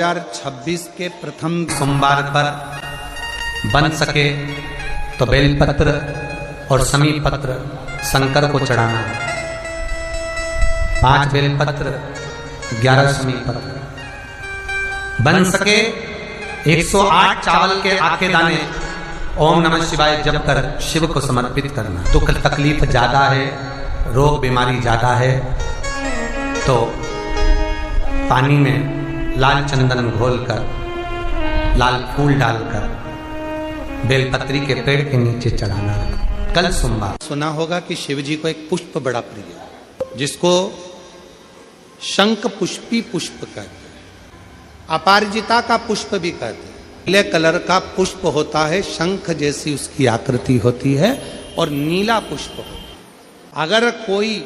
2026 के प्रथम सोमवार पर बन सके तो बेलपत्र और समी पत्र शंकर को चढ़ाना है। 5 बेलपत्र 11 समी पत्र बन सके 108 चावल के आखे दाने ओम नमः शिवाय जप कर शिव को समर्पित करना। दुख तकलीफ ज्यादा है, रोग बीमारी ज्यादा है तो पानी में लाल चंदन घोलकर लाल फूल डालकर बेलपत्री के पेड़ के नीचे चढ़ाना। कल सोमवार सुना होगा कि शिव जी को एक पुष्प बड़ा प्रिय है जिसको शंख पुष्पी पुष्प कहते हैं, अपराजिता का पुष्प भी कहते हैं। नीले कलर का पुष्प होता है, शंख जैसी उसकी आकृति होती है और नीला पुष्प होता है। अगर कोई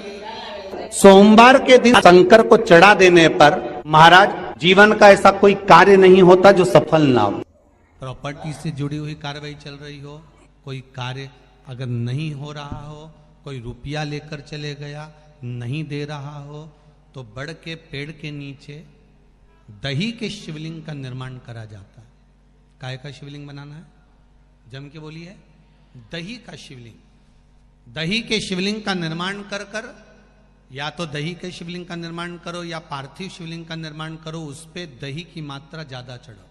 सोमवार के दिन शंकर को चढ़ा देने पर महाराज जीवन का ऐसा कोई कार्य नहीं होता जो सफल ना हो। प्रॉपर्टी से जुड़ी हुई कार्रवाई चल रही हो, कोई कार्य अगर नहीं हो रहा हो, कोई रुपया लेकर चले गया नहीं दे रहा हो तो बड़ के पेड़ के नीचे दही के शिवलिंग का निर्माण करा जाता है। काय का शिवलिंग बनाना है? जम के बोलिए, दही का शिवलिंग। दही के शिवलिंग का निर्माण कर कर या तो दही के शिवलिंग का निर्माण करो या पार्थिव शिवलिंग का निर्माण करो, उस पे दही की मात्रा ज्यादा चढ़ाओ,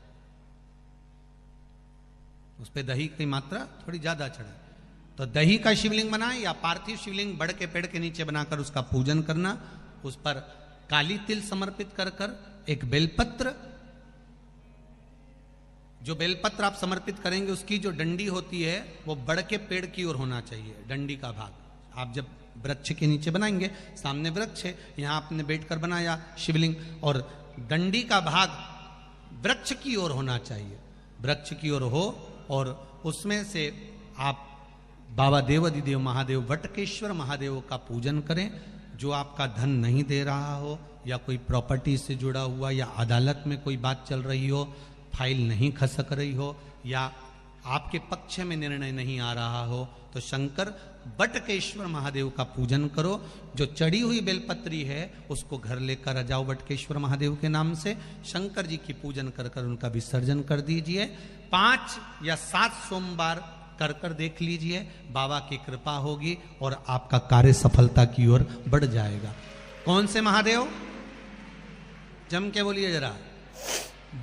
उस पे दही की मात्रा थोड़ी ज्यादा चढ़ाओ। तो दही का शिवलिंग बनाए या पार्थिव शिवलिंग बड़ के पेड़ के नीचे बनाकर उसका पूजन करना। उस पर काली तिल समर्पित कर कर एक बेलपत्र, जो बेलपत्र आप समर्पित करेंगे उसकी जो डंडी होती है वो बड़ के पेड़ की ओर होना चाहिए। डंडी का भाग आप जब वृक्ष के नीचे बनाएंगे, सामने वृक्ष है, यहां आपने बैठकर बनाया शिवलिंग और डंडी का भाग वृक्ष की ओर होना चाहिए, वृक्ष की ओर हो और उसमें से आप बाबा देवाधिदेव महादेव वटकेश्वर महादेव का पूजन करें। जो आपका धन नहीं दे रहा हो या कोई प्रॉपर्टी से जुड़ा हुआ या अदालत में कोई बात चल रही हो, फाइल नहीं खसक रही हो या आपके पक्ष में निर्णय नहीं आ रहा हो तो शंकर बटकेश्वर महादेव का पूजन करो। जो चढ़ी हुई बेलपत्री है उसको घर लेकर आ जाओ बटकेश्वर महादेव के नाम से, शंकर जी की पूजन कर कर उनका विसर्जन कर दीजिए। 5 या 7 सोमवार कर कर देख लीजिए, बाबा की कृपा होगी और आपका कार्य सफलता की ओर बढ़ जाएगा। कौन से महादेव? जम के बोलिए जरा,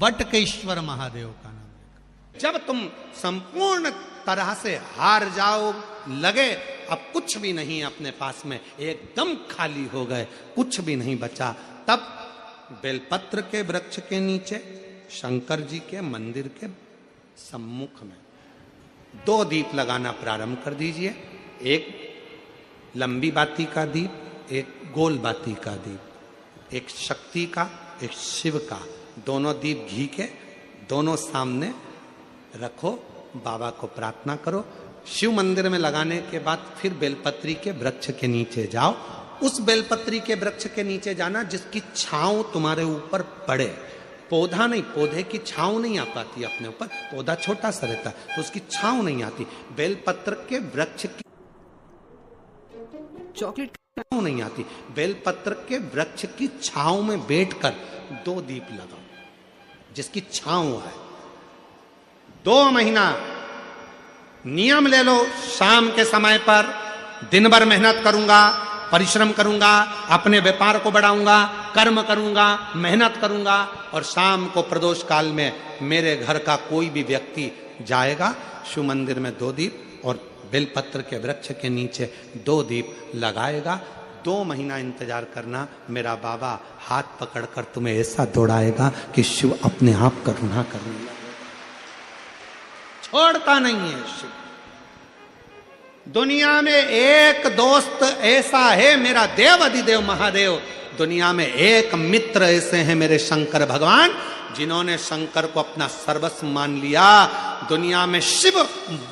बटकेश्वर महादेव का नाम। जब तुम संपूर्ण तरह से हार जाओ, लगे अब कुछ भी नहीं अपने पास में, एकदम खाली हो गए, कुछ भी नहीं बचा, तब बेलपत्र के वृक्ष के नीचे शंकर जी के मंदिर के सम्मुख में 2 दीप लगाना प्रारंभ कर दीजिए। एक लंबी बाती का दीप, एक गोल बाती का दीप, एक शक्ति का, एक शिव का। दोनों दीप घी के दोनों सामने रखो, बाबा को प्रार्थना करो। शिव मंदिर में लगाने के बाद फिर बेलपत्री के वृक्ष के नीचे जाओ। उस बेलपत्री के वृक्ष के नीचे जाना जिसकी छांव तुम्हारे ऊपर पड़े। पौधा नहीं, पौधे की छांव नहीं आ पाती अपने ऊपर, पौधा छोटा सा रहता है तो उसकी छांव नहीं आती। बेलपत्र के वृक्ष की चॉकलेट छांव नहीं आती। बेलपत्र के वृक्ष की छांव में बैठकर 2 दीप लगाओ जिसकी छांव है। 2 महीना नियम ले लो, शाम के समय पर दिन भर मेहनत करूंगा, परिश्रम करूंगा, अपने व्यापार को बढ़ाऊंगा, कर्म करूंगा, मेहनत करूंगा और शाम को प्रदोष काल में मेरे घर का कोई भी व्यक्ति जाएगा, शिव मंदिर में 2 दीप और बेलपत्र के वृक्ष के नीचे 2 दीप लगाएगा। 2 महीना इंतजार करना, मेरा बाबा हाथ पकड़कर तुम्हें ऐसा दौड़ाएगा कि शिव अपने आप करुणा करने लगेगा। छोड़ता नहीं है शिव। दुनिया में एक दोस्त ऐसा है मेरा देव अधिदेव महादेव, दुनिया में एक मित्र ऐसे हैं मेरे शंकर भगवान जिन्होंने शंकर को अपना सर्वस्व मान लिया। दुनिया में शिव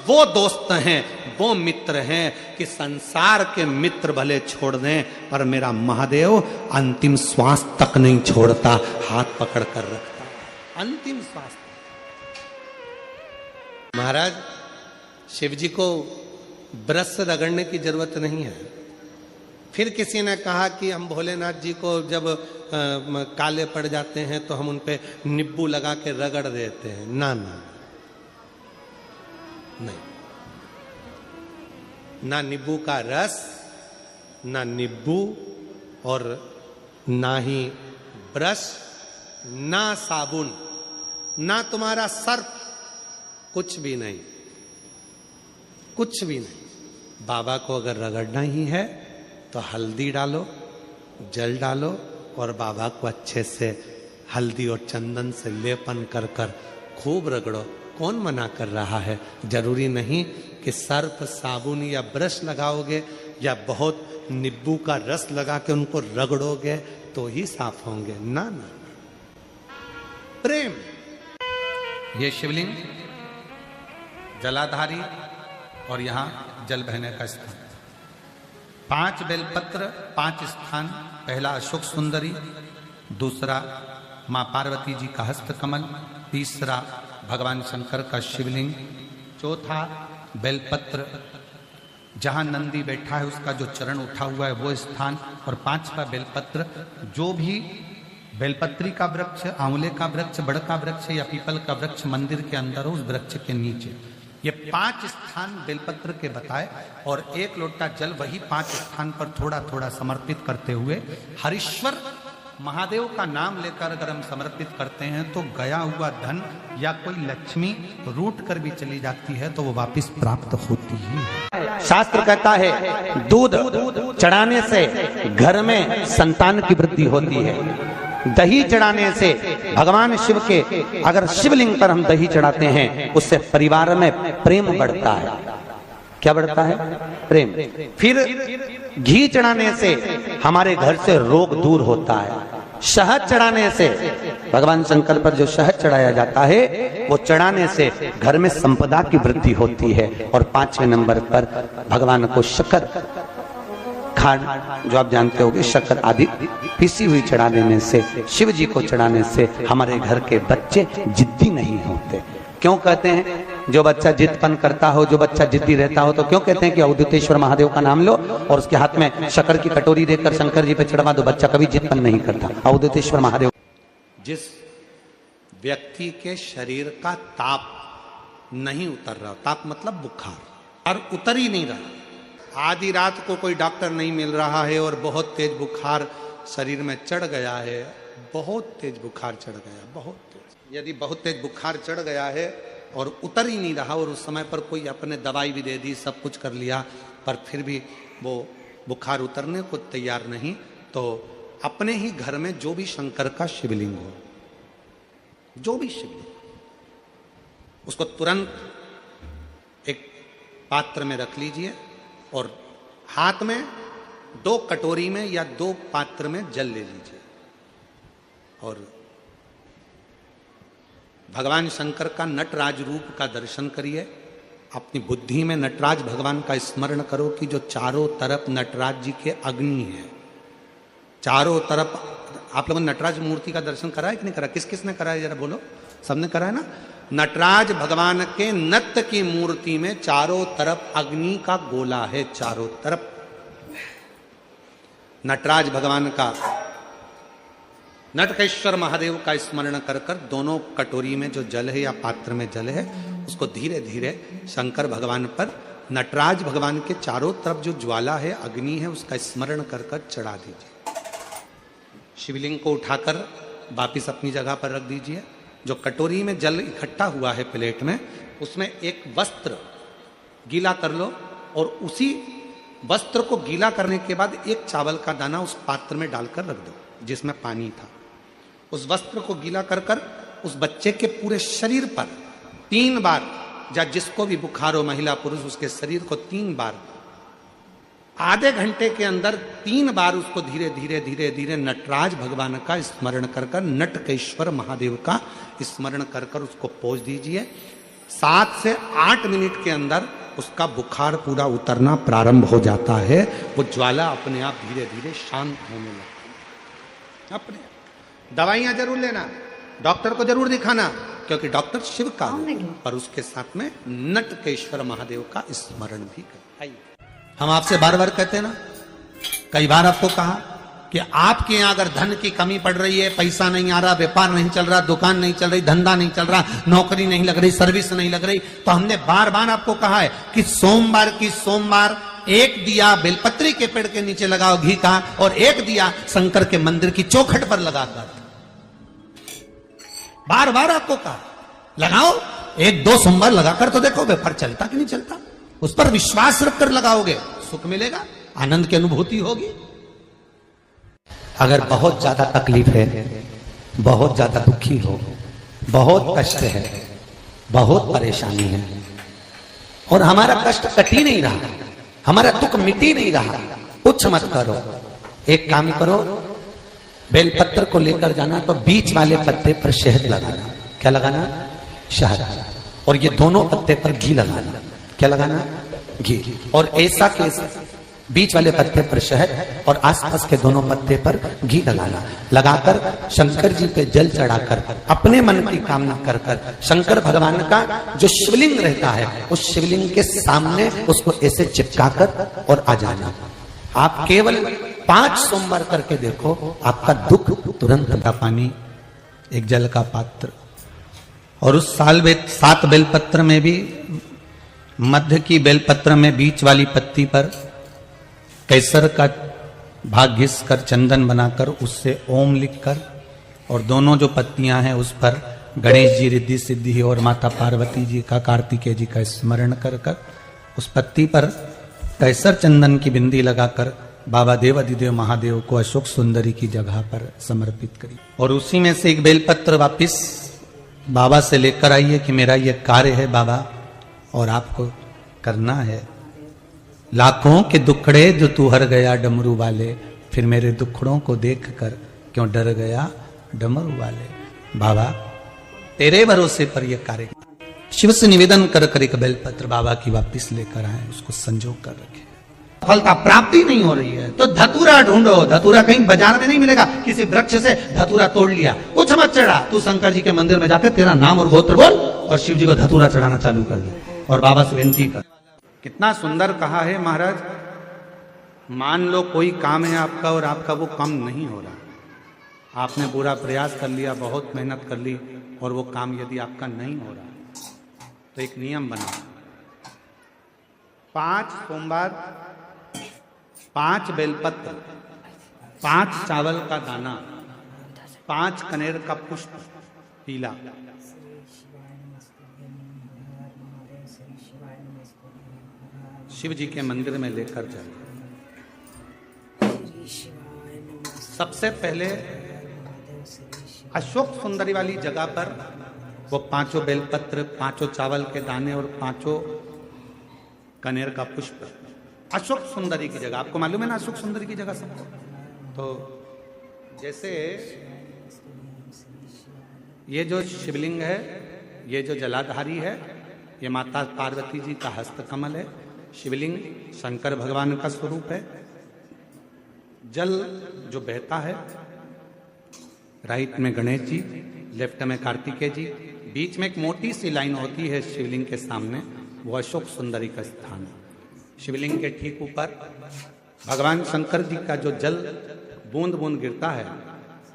वो दोस्त हैं, वो मित्र हैं कि संसार के मित्र भले छोड़ दें पर मेरा महादेव अंतिम श्वास तक नहीं छोड़ता, हाथ पकड़ कर रखता अंतिम श्वास। महाराज शिव जी को ब्रश रगड़ने की जरूरत नहीं है, फिर किसी ने कहा कि हम भोलेनाथ जी को जब काले पड़ जाते हैं तो हम उन पे नींबू लगा के रगड़ देते हैं। ना ना नहीं, ना नींबू का रस, ना नींबू, और ना ही ब्रश, ना साबुन, ना तुम्हारा सर्फ, कुछ भी नहीं, कुछ भी नहीं। बाबा को अगर रगड़ना ही है तो हल्दी डालो, जल डालो और बाबा को अच्छे से हल्दी और चंदन से लेपन कर कर खूब रगड़ो। कौन मना कर रहा है? जरूरी नहीं कि सर्फ, साबुन या ब्रश लगाओगे या बहुत नींबू का रस लगा के उनको रगड़ोगे तो ही साफ होंगे। ना ना, प्रेम। ये शिवलिंग जलाधारी और यहां जल बहने का स्थान। 5 बेलपत्र, 5 स्थान। पहला अशोक सुंदरी, दूसरा मां पार्वती जी का हस्तकमल, तीसरा भगवान शंकर का शिवलिंग, चौथा बेलपत्र जहां नंदी बैठा है उसका जो चरण उठा हुआ है वो स्थान, और 5वां बेलपत्र। जो भी बेलपत्री का वृक्ष, आंवले का वृक्ष, बड़ का वृक्ष या पीपल का वृक्ष मंदिर के अंदर हो, उस वृक्ष के नीचे। ये 5 स्थान बेलपत्र के बताए और 1 लोटा जल वही 5 स्थान पर थोड़ा थोड़ा समर्पित करते हुए हरीश्वर महादेव का नाम लेकर अगर हम समर्पित करते हैं तो गया हुआ धन या कोई लक्ष्मी रूट कर भी चली जाती है तो वो वापस प्राप्त होती ही। शास्त्र कहता है दूध चढ़ाने से घर में संतान की वृद्धि होती है, दही चढ़ाने से भगवान शिव के, अगर शिवलिंग पर हम दही चढ़ाते हैं उससे परिवार में प्रेम बढ़ता है। क्या बढ़ता है? प्रेम। फिर घी चढ़ाने से हमारे घर से रोग दूर होता है। शहद चढ़ाने से, भगवान शंकर पर जो शहद चढ़ाया जाता है वो चढ़ाने से घर में संपदा की वृद्धि होती है। और 5वें नंबर पर भगवान को शक्कर, खांड जो आप जानते होंगे, शक्कर आदि पीसी हुई चढ़ा देने से, शिव जी को चढ़ाने से हमारे घर के बच्चे जिद्दी नहीं होते। क्यों कहते हैं? जो बच्चा जिद्दपन करता हो, जो बच्चा जिद्दी रहता हो, तो क्यों कहते हैं कि अवधूतेश्वर महादेव का नाम लो और उसके हाथ में शक्कर की कटोरी देकर शंकर जी पे चढ़वा दो, बच्चा कभी जिद्दपन नहीं करता। अवधूतेश्वर महादेव। जिस व्यक्ति के शरीर का ताप नहीं उतर रहा, ताप मतलब बुखार, और उतर ही नहीं रहा, आधी रात को कोई डॉक्टर नहीं मिल रहा है और बहुत तेज बुखार शरीर में चढ़ गया है, बहुत तेज बुखार चढ़ गया, बहुत तेज। यदि बहुत तेज बुखार चढ़ गया है और उतर ही नहीं रहा और उस समय पर कोई अपने दवाई भी दे दी, सब कुछ कर लिया, पर फिर भी वो बुखार उतरने को तैयार नहीं, तो अपने ही घर में जो भी शंकर का शिवलिंग हो, जो भी शिवलिंग, उसको तुरंत एक पात्र में रख लीजिए और हाथ में 2 कटोरी में या 2 पात्र में जल ले लीजिए और भगवान शंकर का नटराज रूप का दर्शन करिए। अपनी बुद्धि में नटराज भगवान का स्मरण करो कि जो चारों तरफ नटराज जी के अग्नि है, चारों तरफ। आप लोगों ने नटराज मूर्ति का दर्शन करा है कि नहीं करा? किस किस ने करा है जरा बोलो? सबने करा है ना? नटराज भगवान के नत्य की मूर्ति में चारों तरफ अग्नि का गोला है, चारों तरफ। नटराज भगवान का, नटकेश्वर महादेव का स्मरण कर कर दोनों कटोरी में जो जल है या पात्र में जल है उसको धीरे धीरे शंकर भगवान पर, नटराज भगवान के चारों तरफ जो ज्वाला है, अग्नि है, उसका स्मरण कर कर चढ़ा दीजिए। शिवलिंग को उठाकर वापिस अपनी जगह पर रख दीजिए। जो कटोरी में जल इकट्ठा हुआ है प्लेट में, उसमें एक वस्त्र गीला कर लो और उसी वस्त्र को गीला करने के बाद एक चावल का दाना उस पात्र में डालकर रख दो जिसमें पानी था। उस वस्त्र को गीला कर कर उस बच्चे के पूरे शरीर पर 3 बार, या जिसको भी बुखार हो, महिला पुरुष, उसके शरीर को 3 बार, आधे घंटे के अंदर 3 बार उसको धीरे धीरे धीरे धीरे नटराज भगवान का स्मरण कर कर, नटकेश्वर महादेव का स्मरण कर कर उसको पोंछ दीजिए। 7 से 8 मिनट के अंदर उसका बुखार पूरा उतरना प्रारंभ हो जाता है। वो ज्वाला अपने आप धीरे धीरे शांत होने लगती है। अपने दवाइयां जरूर लेना, डॉक्टर को जरूर दिखाना, क्योंकि डॉक्टर शिव का पर उसके साथ में नटकेश्वर महादेव का स्मरण भी कर। हम आपसे बार बार कहते हैं ना कई बार आपको कहा कि आपके यहां अगर धन की कमी पड़ रही है, पैसा नहीं आ रहा, व्यापार नहीं चल रहा, दुकान नहीं चल रही, धंधा नहीं चल रहा, नौकरी नहीं लग रही, सर्विस नहीं लग रही, तो हमने बार बार आपको कहा है कि सोमवार एक दिया बेलपत्री के पेड़ के नीचे लगाओ घी का, और एक दिया शंकर के मंदिर की चौखट पर लगाकर। बार बार आपको कहा लगाओ, 1-2 सोमवार लगाकर तो देखो व्यापार चलता कि नहीं चलता। उस पर विश्वास रखकर लगाओगे, सुख मिलेगा, आनंद की अनुभूति होगी। अगर बहुत ज्यादा तकलीफ है, बहुत ज्यादा दुखी हो, बहुत कष्ट है, बहुत परेशानी है, और हमारा कष्ट कट ही नहीं रहा, हमारा दुख मिट ही नहीं रहा, कुछ मत करो, एक काम करो, बेलपत्र को लेकर जाना तो बीच वाले पत्ते पर शहद लगाना। क्या लगाना? शहद। और ये दोनों पत्ते पर घी लगाना। क्या लगाना? घी। और ऐसा के बीच वाले पत्ते पर शहद और आसपास के दोनों पत्ते पर घी लगाना। लगाकर शंकर जी पे जल चढ़ाकर अपने मन की कामना कर कर शंकर भगवान का जो शिवलिंग रहता है उस शिवलिंग के सामने उसको ऐसे चिपका कर और आ जाना। आप केवल 5 सोमवार करके देखो, आपका दुख तुरंत का पानी, एक जल का पात्र, और उस 7 बेलपत्र में भी मध्य की बेलपत्र में बीच वाली पत्ती पर केसर का भाग घिस कर चंदन बनाकर उससे ओम लिखकर, और दोनों जो पत्तियां हैं उस पर गणेश जी, रिद्धि सिद्धि और माता पार्वती जी का, कार्तिकेय जी का स्मरण कर कर उस पत्ती पर केसर चंदन की बिंदी लगाकर बाबा देवाधिदेव महादेव को अशोक सुंदरी की जगह पर समर्पित करी। और उसी में से एक बेलपत्र वापिस बाबा से लेकर आइए कि मेरा ये कार्य है बाबा और आपको करना है। लाखों के दुखड़े जो तू हर गया डमरू वाले, फिर मेरे दुखड़ों को देख कर क्यों डर गया डमरू वाले। बाबा तेरे भरोसे पर यह कार्य, शिव से निवेदन कर कर एक बेलपत्र बाबा की वापिस लेकर आए, उसको संजो कर रखे। फलता प्राप्ति नहीं हो रही है तो धतूरा ढूंढो। धतूरा कहीं बाजार में नहीं मिलेगा, किसी वृक्ष से धतूरा तोड़ लिया, कुछ मत चढ़ा, तू शंकर जी के मंदिर में जाकर तेरा नाम और गोत्र बोल और शिव जी को धतूरा चढ़ाना चालू कर दे और बाबा से विनती कर। कितना सुंदर कहा है महाराज। मान लो कोई काम है आपका और आपका वो काम नहीं हो रहा, आपने पूरा प्रयास कर लिया, बहुत मेहनत कर ली, और वो काम यदि आपका नहीं हो रहा तो एक नियम बना, 5 सोमवार, 5 बेलपत्र, 5 चावल का दाना, 5 कनेर का पुष्प पीला, शिव जी के मंदिर में लेकर जाए। सबसे पहले अशोक सुंदरी वाली जगह पर वो 5 बेलपत्र, 5 चावल के दाने और 5 कनेर का पुष्प अशोक सुंदरी की जगह, आपको मालूम है ना अशोक सुंदरी की जगह सबको। तो जैसे ये जो शिवलिंग है, ये जो जलाधारी है, ये माता पार्वती जी का हस्त कमल है। शिवलिंग शंकर भगवान का स्वरूप है। जल जो बहता है, राइट में गणेश जी, लेफ्ट में कार्तिकेय जी, बीच में एक मोटी सी लाइन होती है शिवलिंग के सामने, वो अशोक सुंदरी का स्थान है। शिवलिंग के ठीक ऊपर भगवान शंकर जी का जो जल बूंद बूंद गिरता है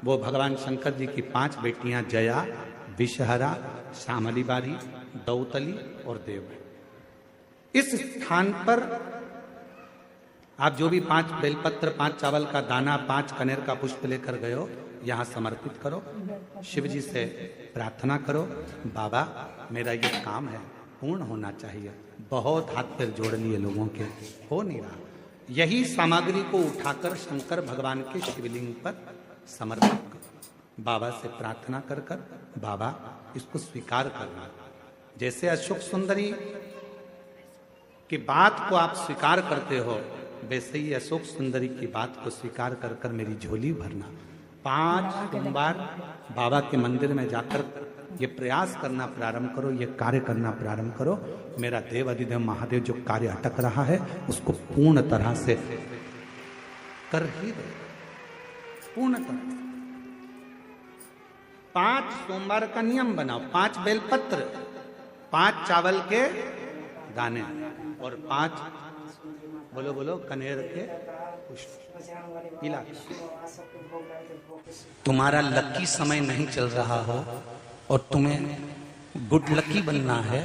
वो भगवान शंकर जी की 5 बेटियां जया, विषहरा, श्यामली बारी, दौतली और देव। इस स्थान पर आप जो भी 5 बेलपत्र, 5 चावल का दाना, 5 कनेर का पुष्प लेकर गए हो, यहाँ समर्पित करो, शिव जी से प्रार्थना करो, बाबा मेरा ये काम है पूर्ण होना चाहिए। बहुत हाथ पैर जोड़ लिए लोगों के, हो नहीं रहा। यही सामग्री को उठाकर शंकर भगवान के शिवलिंग पर समर्पित करो, बाबा से प्रार्थना कर कर बाबा इसको स्वीकार करना। जैसे अशोक सुंदरी की बात को आप स्वीकार करते हो, वैसे ही अशोक सुंदरी की बात को स्वीकार कर कर मेरी झोली भरना। 5 सोमवार बाबा के मंदिर में जाकर ये प्रयास करना प्रारंभ करो, ये कार्य करना प्रारंभ करो। मेरा देव अधिदेव महादेव जो कार्य अटक रहा है उसको पूर्ण तरह से कर ही दे, पूर्ण तरह से। 5 सोमवार का नियम बनाओ, 5 बेलपत्र, 5 चावल के दाने और 5 बोलो बोलो, कनेर के पुष्प पीला। तुम्हारा लकी समय नहीं चल रहा हो और तुम्हें गुड लकी बनना है